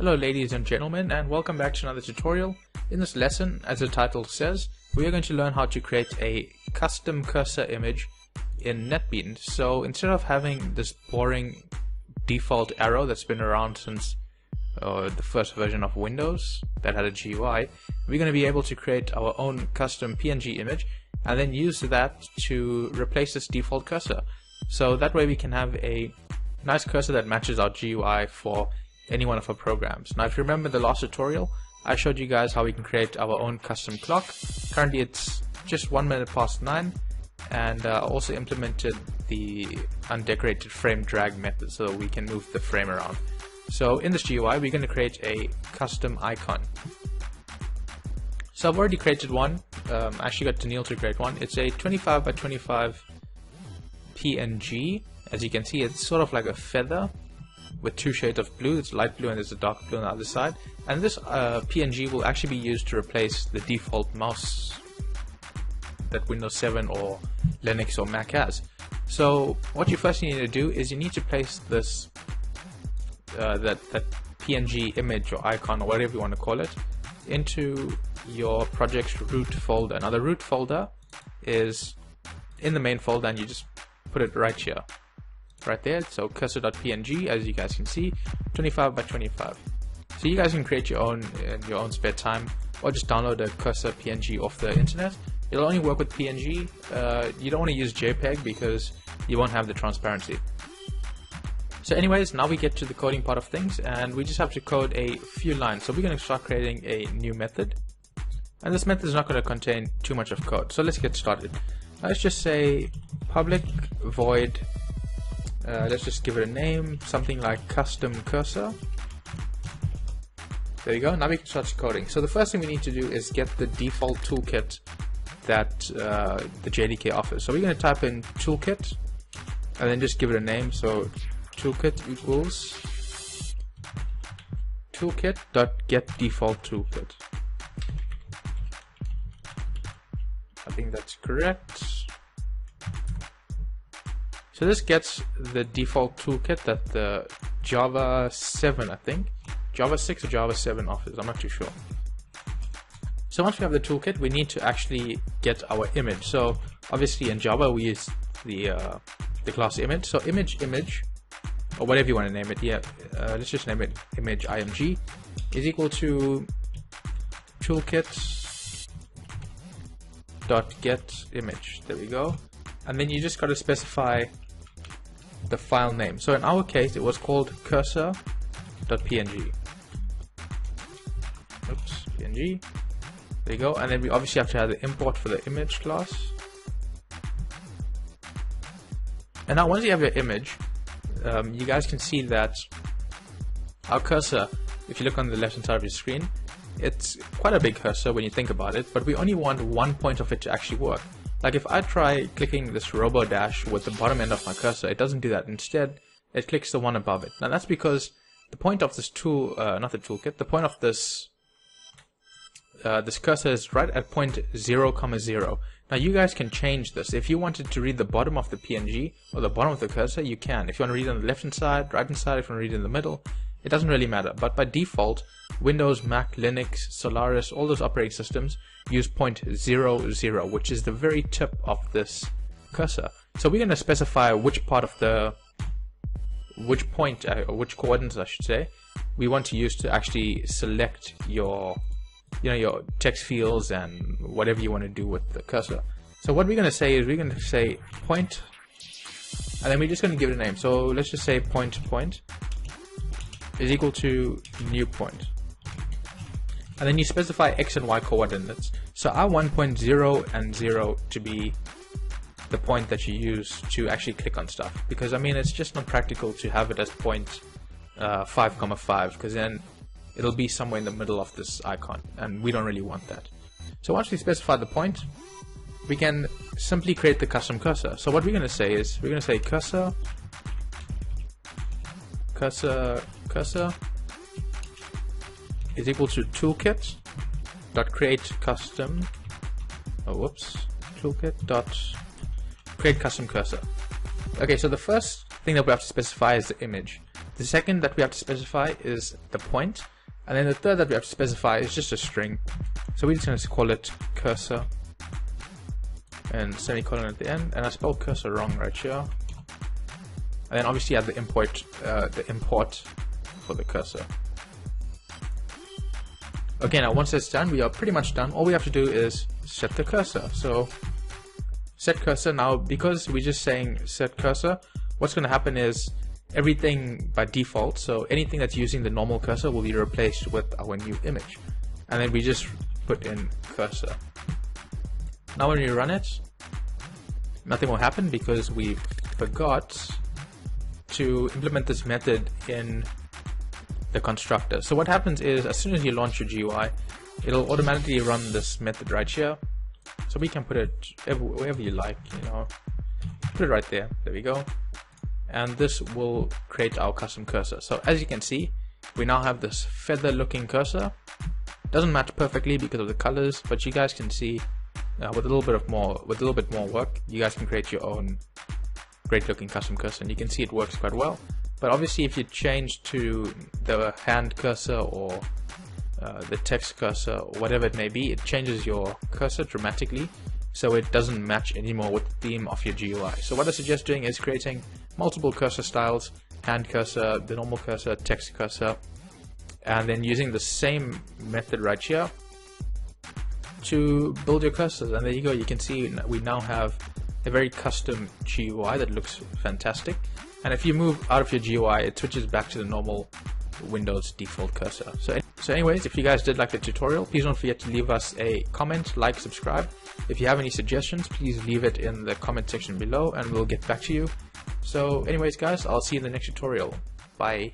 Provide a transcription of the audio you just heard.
Hello ladies and gentlemen, and welcome back to another tutorial. In this lesson, as the title says, we are going to learn how to create a custom cursor image in Netbeans. So instead of having this boring default arrow that's been around since the first version of Windows that had a GUI, we're going to be able to create our own custom PNG image and then use that to replace this default cursor. So that way we can have a nice cursor that matches our GUI for any one of our programs. Now if you remember the last tutorial, I showed you guys how we can create our own custom clock. Currently it's just 1 minute past 9, and also implemented the undecorated frame drag method so that we can move the frame around. So in this GUI we're going to create a custom icon. So I've already created one. I actually got Daniil to create one. It's a 25 by 25 PNG. As you can see, it's sort of like a feather with two shades of blue. It's light blue and there's a dark blue on the other side. And this PNG will actually be used to replace the default mouse that Windows 7 or Linux or Mac has. So what you first need to do is you need to place this that PNG image or icon or whatever you want to call it into your project's root folder. Now the root folder is in the main folder, and you just put it right here, right there. So cursor.png, as you guys can see, 25 by 25. So you guys can create your own in your own spare time, or just download a cursor PNG off the internet. It'll only work with PNG. You don't want to use JPEG because you won't have the transparency. So anyways, now we get to the coding part of things, and we just have to code a few lines. So we're going to start creating a new method, and this method is not going to contain too much of code. So let's get started. Let's just say public void, let's just give it a name, something like custom cursor. There you go. Now we can start coding. So the first thing we need to do is get the default toolkit that the JDK offers. So we're going to type in toolkit and then just give it a name. So toolkit equals toolkit.getDefaultToolkit. I think that's correct. So this gets the default toolkit that the Java 7, I think, Java 6 or Java 7 offers, I'm not too sure. So once we have the toolkit, we need to actually get our image. So obviously in Java we use the class image. So image, or whatever you want to name it, yeah, let's just name it image img, is equal to toolkit.getImage. There we go. And then you just got to specify the file name. So in our case it was called cursor.png. Oops, png. There you go. And then we obviously have to have the import for the image class. And now once you have your image, you guys can see that our cursor, if you look on the left hand side of your screen, it's quite a big cursor when you think about it, but we only want one point of it to actually work. Like if I try clicking this robo dash with the bottom end of my cursor, it doesn't do that. Instead, it clicks the one above it. Now that's because the point of this tool, not the toolkit, the point of this this cursor is right at point 0,0. Now you guys can change this. If you wanted to read the bottom of the PNG or the bottom of the cursor, you can. If you want to read it on the left hand side, right hand side, if you want to read it in the middle, it doesn't really matter. But by default, Windows, Mac, Linux, Solaris, all those operating systems use point 0,0, which is the very tip of this cursor. So we're going to specify which part of the, which point, or which coordinates I should say, we want to use to actually select your, your text fields and whatever you want to do with the cursor. So what we're going to say is we're going to say point, and then we're just going to give it a name. So let's just say point is equal to new point. And then you specify x and y coordinates. So I want point 0 and 0 to be the point that you use to actually click on stuff, because I mean it's just not practical to have it as point 5,5, because then it'll be somewhere in the middle of this icon, and we don't really want that. So once we specify the point, we can simply create the custom cursor. So what we're going to say is we're going to say cursor is equal to toolkit.createCustom. Toolkit.createCustom cursor. Okay, so the first thing that we have to specify is the image. The second that we have to specify is the point. And then the third that we have to specify is just a string. So we're just going to call it cursor and semicolon at the end. And I spelled cursor wrong right here. And then obviously add the import for the cursor. Okay, now once that's done, we are pretty much done. All we have to do is set the cursor. So set cursor. Now, because we're just saying set cursor, what's going to happen is everything by default, so anything that's using the normal cursor will be replaced with our new image. And then we just put in cursor. Now when we run it, nothing will happen because we forgot to implement this method in the constructor. So what happens is, as soon as you launch your GUI, it'll automatically run this method right here. So we can put it wherever you like, you know, put it right there. There we go. And this will create our custom cursor. So as you can see, we now have this feather looking cursor. Doesn't match perfectly because of the colors, but you guys can see with a little bit more work, you guys can create your own great looking custom cursor, and you can see it works quite well. But obviously if you change to the hand cursor or the text cursor or whatever it may be, it changes your cursor dramatically, so it doesn't match anymore with the theme of your GUI. So what I suggest doing is creating multiple cursor styles, hand cursor, the normal cursor, text cursor, and then using the same method right here to build your cursors. And there you go, you can see we now have a very custom GUI that looks fantastic. And if you move out of your GUI, it switches back to the normal Windows default cursor. So anyways, if you guys did like the tutorial, please don't forget to leave us a comment, like, subscribe. If you have any suggestions, please leave it in the comment section below and we'll get back to you. So anyways guys, I'll see you in the next tutorial. Bye.